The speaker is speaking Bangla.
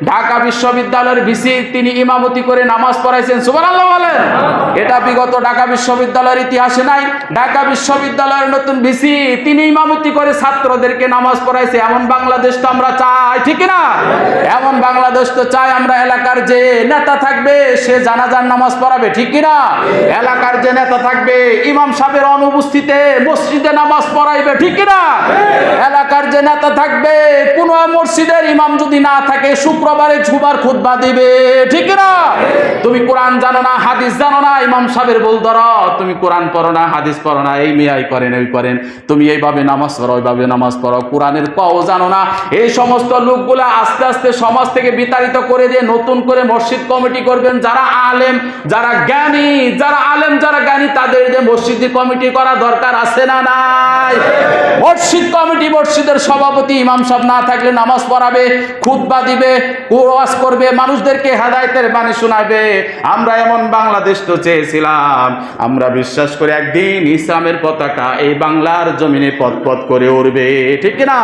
ঢাকা বিশ্ববিদ্যালয়ের ভিসি তিনি ইমামতি করে নামাজ পড়াইছেন, সুবহানাল্লাহ বলেন। এটা বিগত ঢাকা বিশ্ববিদ্যালয়ের ইতিহাসে নাই। ঢাকা বিশ্ববিদ্যালয়ের নতুন ভিসি তিনি ইমামতি করে ছাত্রদেরকে নামাজ পড়াইছে। এমন বাংলাদেশ তো আমরা চাই, ঠিক না? এমন বাংলাদেশ তো চাই আমরা। এলাকার যে নেতা থাকবে সে জানাজার নামাজ পড়াবে, ঠিক না? এলাকার যে নেতা থাকবে ইমাম সাহেবের অনুপস্থিতিতে মসজিদে নামাজ পড়াইবে, ঠিক না? এলাকার যে নেতা থাকবে কোন মসজিদের ইমাম যদি না থাকে শুক্রবারে জুমার খুতবা দিবে, ঠিক না? তুমি কোরআন জানো না, হাদিস জানো না, ইমাম সাহেবের বল ধরো, তুমি কোরআন পড়ো না, হাদিস পড়ো না, এই মিয়াই করেন ওই করেন, তুমি এইভাবে নামাজ পড়ো ওইভাবে নামাজ পড়ো, কোরআনের কও জানো না। এই সমস্ত লোকগুলা আস্তে আস্তে সমাজ থেকে বিতাড়িত করে দিয়ে নতুন করে মসজিদ কমিটি করবেন। যারা আলেম, যারা জ্ঞানী, যারা আলেম যারা জ্ঞানী তাদের যে মসজিদ কমিটি করা দরকার আছে না নাই? মসজিদ কমিটি, মসজিদের সভাপতি ইমাম সাহেব না থাকলে নামাজ পড়াবে, খুতবা দিবে, ওয়াজ করবে, মানুষদেরকে হেদায়েতের বাণী শোনাবে। আমরা এমন বাংলাদেশ তো চেয়েছিলাম। আমরা বিশ্বাস করি একদিন ইসলামের পতাকা এই বাংলার জমিনে পথ পথ করে উড়বে, ঠিক না?